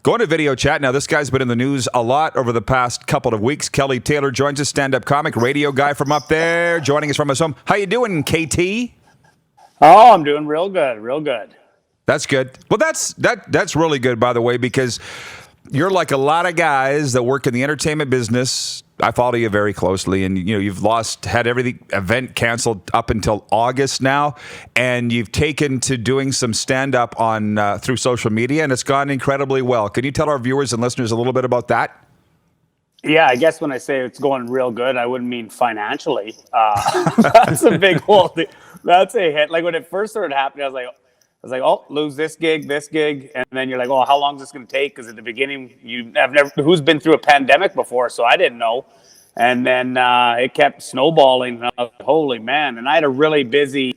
Going to video chat now. This guy's been in the news a lot over the past couple of weeks. Kelly Taylor joins us, stand-up comic, radio guy from up there, joining us from his home. How you doing, KT? Oh, I'm doing real good, real good. That's good. Well, that's really good, by the way, because you're like a lot of guys that work in the entertainment business. I follow you very closely, and you've had every event canceled up until August now, and you've taken to doing some stand-up on through social media, and it's gone incredibly well. Can you tell our viewers and listeners a little bit about that? Yeah, I guess when I say it's going real good, I wouldn't mean financially. That's a big hole. That's a hit. Like when it first started happening, I was like, oh, lose this gig, and then you're like, oh, how long is this going to take? Because at the beginning, who's been through a pandemic before? So I didn't know, and then it kept snowballing. And I was like, holy man! And I had a really busy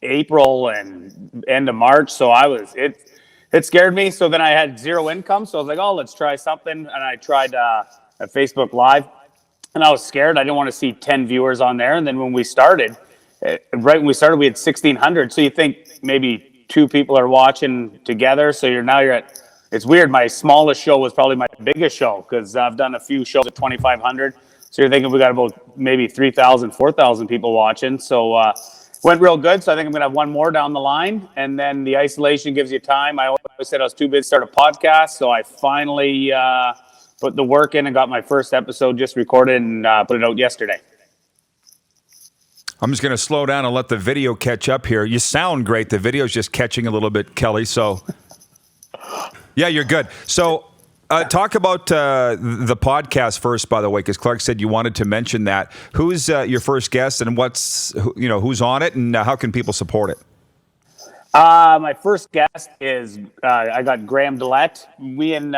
April and end of March, so it scared me. So then I had zero income, so I was like, oh, let's try something, and I tried a Facebook Live, and I was scared. I didn't want to see 10 viewers on there, and then when we started. Right when we started, we had 1,600. So you think maybe 2 people are watching together. So you're at. It's weird. My smallest show was probably my biggest show because I've done a few shows at 2,500. So you're thinking we got about maybe 3,000, 4,000 people watching. So went real good. So I think I'm gonna have one more down the line, and then the isolation gives you time. I always said I was too busy to start a podcast, so I finally put the work in and got my first episode just recorded and put it out yesterday. I'm just going to slow down and let the video catch up here. You sound great. The video's just catching a little bit, Kelly. So, yeah, you're good. So, talk about the podcast first, by the way, because Clark said you wanted to mention that. Who's your first guest, and who's on it, and how can people support it? My first guest is I got Graham Dillette. We and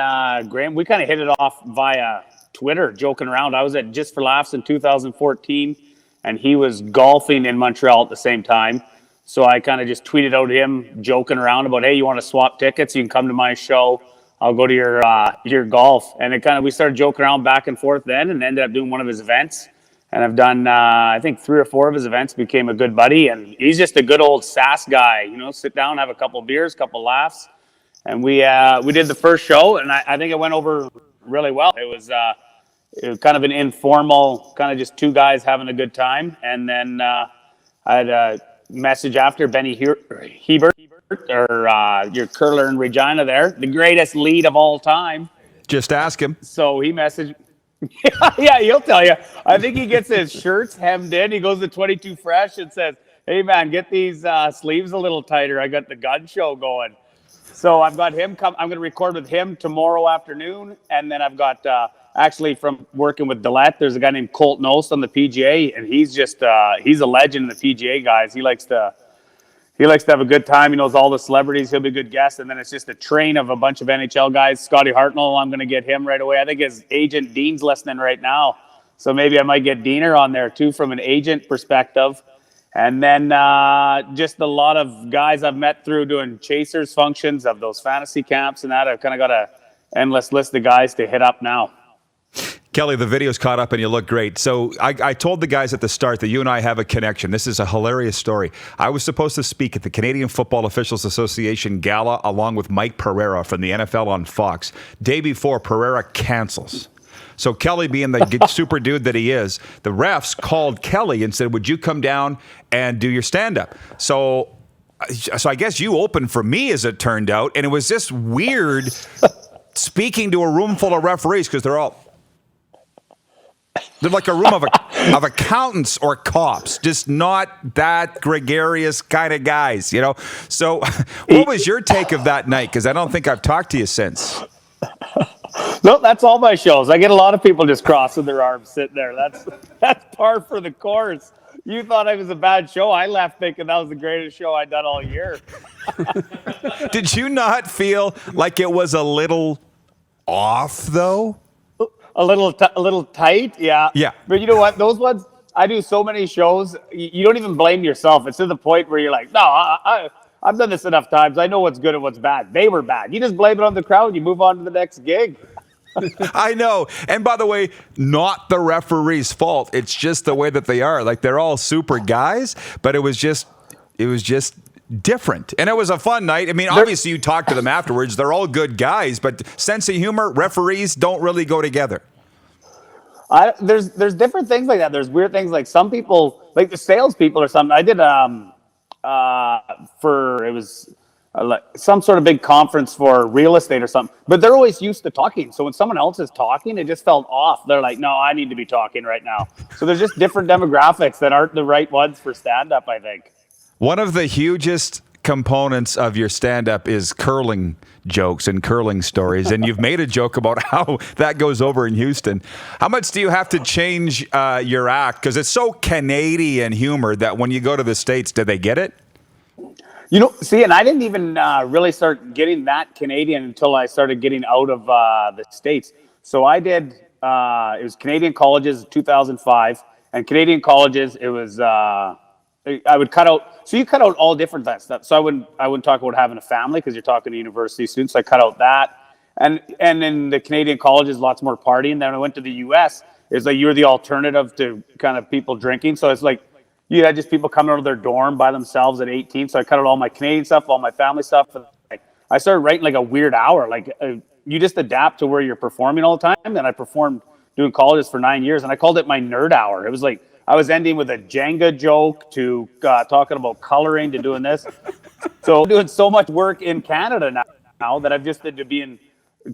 Graham, we kind of hit it off via Twitter, joking around. I was at Just for Laughs in 2014. And he was golfing in Montreal at the same time. So I kind of just tweeted out to him, joking around about, hey, you want to swap tickets? You can come to my show. I'll go to your golf. And we started joking around back and forth then and ended up doing one of his events. And I've done, I think 3 or 4 of his events, became a good buddy. And he's just a good old sass guy, sit down, have a couple beers, couple laughs. And we did the first show, and I think it went over really well. It was kind of an informal, kind of just 2 guys having a good time. And then I had a message after Benny Hebert, or your curler in Regina there, the greatest lead of all time. Just ask him. So he messaged. Yeah, he'll tell you. I think he gets his shirts hemmed in. He goes to 22 Fresh and says, hey, man, get these sleeves a little tighter. I got the gun show going. So I've got him I'm going to record with him tomorrow afternoon. And then I've got... actually, from working with Dillette, there's a guy named Colt Knost on the PGA, and he's just he's a legend in the PGA, guys. He likes to have a good time. He knows all the celebrities. He'll be a good guest. And then it's just a train of a bunch of NHL guys. Scotty Hartnell, I'm going to get him right away. I think his agent Dean's listening right now, so maybe I might get Diener on there too from an agent perspective. And then just a lot of guys I've met through doing chasers functions of those fantasy camps and that. I've kind of got an endless list of guys to hit up now. Kelly, the video's caught up and you look great. So I told the guys at the start that you and I have a connection. This is a hilarious story. I was supposed to speak at the Canadian Football Officials Association Gala along with Mike Pereira from the NFL on Fox. Day before, Pereira cancels. So Kelly, being the super dude that he is, the refs called Kelly and said, would you come down and do your stand-up? So I guess you opened for me, as it turned out. And it was just weird speaking to a room full of referees because they're like a room of accountants or cops, just not that gregarious kind of guys, So what was your take of that night? Because I don't think I've talked to you since. No, that's all my shows. I get a lot of people just crossing their arms sitting there. That's par for the course. You thought it was a bad show. I left thinking that was the greatest show I'd done all year. Did you not feel like it was a little off, though? A little tight, yeah. Yeah. But you know what? Those ones, I do so many shows, you don't even blame yourself. It's to the point where you're like, no, I've done this enough times. I know what's good and what's bad. They were bad. You just blame it on the crowd. You move on to the next gig. I know. And by the way, not the referee's fault. It's just the way that they are. Like, they're all super guys, but it was just different. And it was a fun night. I mean, obviously you talk to them afterwards. They're all good guys, but sense of humor, referees don't really go together. There's different things like that. There's weird things like some people, like the salespeople or something. I did like some sort of big conference for real estate or something, but they're always used to talking. So when someone else is talking, it just felt off. They're like, no, I need to be talking right now. So there's just different demographics that aren't the right ones for stand-up, I think. One of the hugest components of your stand-up is curling jokes and curling stories, and you've made a joke about how that goes over in Houston. How much do you have to change your act? Because it's so Canadian humor that when you go to the States, do they get it? See, and I didn't even really start getting that Canadian until I started getting out of the States. So I did, it was Canadian colleges 2005, and Canadian colleges, it was, I would cut out, so you cut out all different that stuff. So I wouldn't talk about having a family because you're talking to university students. So I cut out that. And in the Canadian colleges, lots more partying. Then I went to the US, it's like you're the alternative to kind of people drinking. So it's like, you had just people coming out of their dorm by themselves at 18. So I cut out all my Canadian stuff, all my family stuff. I started writing like a weird hour. Like you just adapt to where you're performing all the time. And I performed doing colleges for 9 years, and I called it my nerd hour. It was like I was ending with a Jenga joke to talking about coloring to doing this. So I'm doing so much work in Canada now that I've just did to be in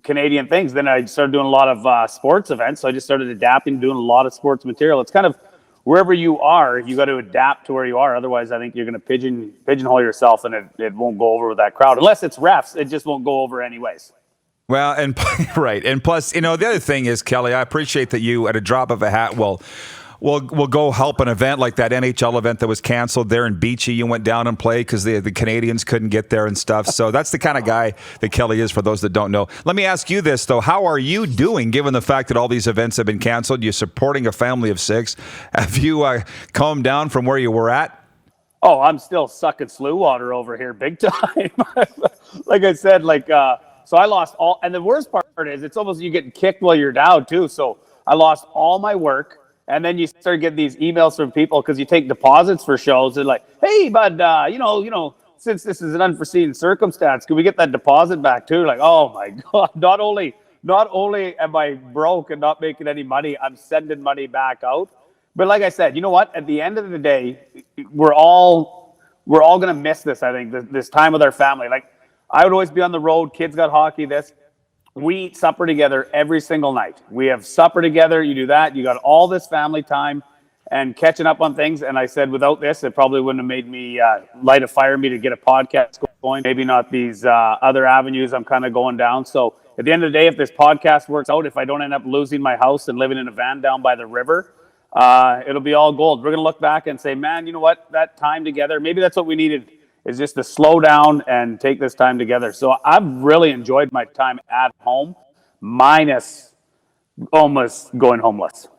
Canadian things. Then I started doing a lot of sports events. So I just started adapting, doing a lot of sports material. It's kind of wherever you are, you got to adapt to where you are. Otherwise, I think you're going to pigeonhole yourself, and it won't go over with that crowd. Unless it's refs, it just won't go over anyways. Well, and right. And plus, the other thing is, Kelly, I appreciate that you, at a drop of a hat, will go help an event like that NHL event that was canceled there in Beachy. You went down and played because the Canadians couldn't get there and stuff. So that's the kind of guy that Kelly is, for those that don't know. Let me ask you this, though. How are you doing, given the fact that all these events have been canceled? You're supporting a family of 6. Have you calmed down from where you were at? Oh, I'm still sucking slew water over here big time. Like I said, so I lost all, and the worst part is it's almost you getting kicked while you're down too. So I lost all my work. And then you start getting these emails from people because you take deposits for shows. They're like, "Hey, bud, since this is an unforeseen circumstance, can we get that deposit back too?" Like, oh my God! Not only am I broke and not making any money, I'm sending money back out. But like I said, you know what? At the end of the day, we're all gonna miss this. I think this time with our family. Like, I would always be on the road. Kids got hockey. We eat supper together every single night. We have supper together. You do that. You got all this family time and catching up on things. And I said, without this, it probably wouldn't have made me light a fire in me to get a podcast going. Maybe not these other avenues I'm kind of going down. So at the end of the day, if this podcast works out, if I don't end up losing my house and living in a van down by the river, it'll be all gold. We're going to look back and say, man, you know what? That time together, maybe that's what we needed, is just to slow down and take this time together. So I've really enjoyed my time at home, minus almost going homeless.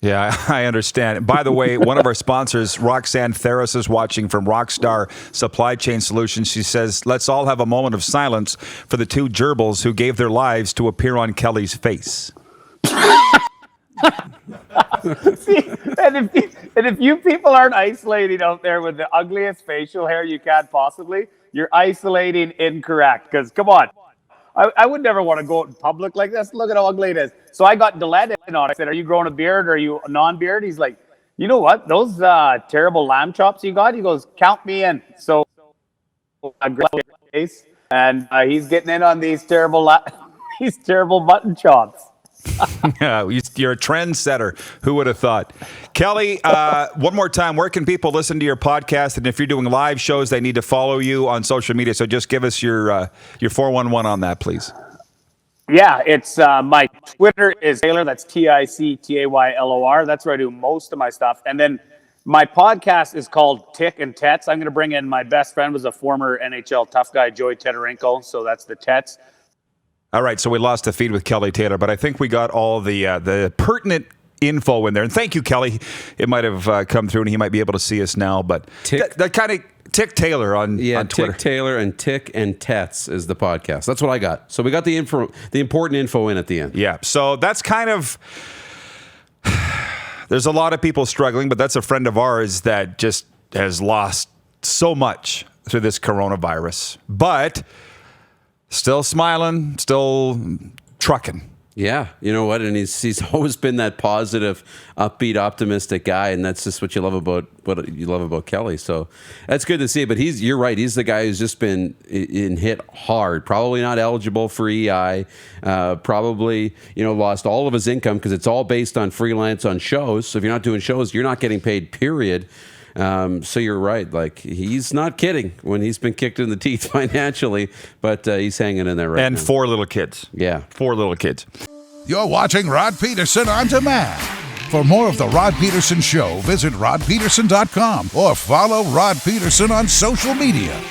Yeah, I understand. By the way, one of our sponsors, Roxanne Theros, is watching from Rockstar Supply Chain Solutions. She says, let's all have a moment of silence for the 2 gerbils who gave their lives to appear on Kelly's face. See, and if you people aren't isolating out there with the ugliest facial hair you can possibly, you're isolating incorrect. Because come on, I would never want to go out in public like this. Look at how ugly it is. So I got Dillette in on it. I said, "Are you growing a beard or are you a non-beard?" He's like, "You know what? Those terrible lamb chops you got." He goes, "Count me in." So I grabbed his face, and he's getting in on these terrible mutton chops. You're a trendsetter. Who would have thought? Kelly, one more time, where can people listen to your podcast? And if you're doing live shows, they need to follow you on social media. So just give us your 411 on that, please. Yeah, it's my Twitter is Taylor. That's TICTAYLOR. That's where I do most of my stuff. And then my podcast is called Tick and Tets. I'm going to bring in my best friend, was a former NHL tough guy, Joey Teterenko. So that's the Tets. All right, so we lost the feed with Kelly Taylor, but I think we got all the pertinent info in there. And thank you, Kelly. It might have come through, and he might be able to see us now. But that kind of Tick Taylor on Twitter. Tick Taylor and Tick and Tets is the podcast. That's what I got. So we got the important info in at the end. Yeah, so that's kind of... There's a lot of people struggling, but that's a friend of ours that just has lost so much through this coronavirus, but still smiling, still trucking. Yeah, you know what? And he's always been that positive, upbeat, optimistic guy, and that's just what you love about Kelly. So that's good to see. But you're right. He's the guy who's just been hit hard. Probably not eligible for EI. Probably lost all of his income because it's all based on freelance on shows. So if you're not doing shows, you're not getting paid. Period. So you're right. Like, he's not kidding when he's been kicked in the teeth financially, but he's hanging in there right now. And 4 little kids. Yeah. 4 little kids. You're watching Rod Pedersen On Demand. For more of The Rod Pedersen Show, visit rodpedersen.com or follow Rod Pedersen on social media.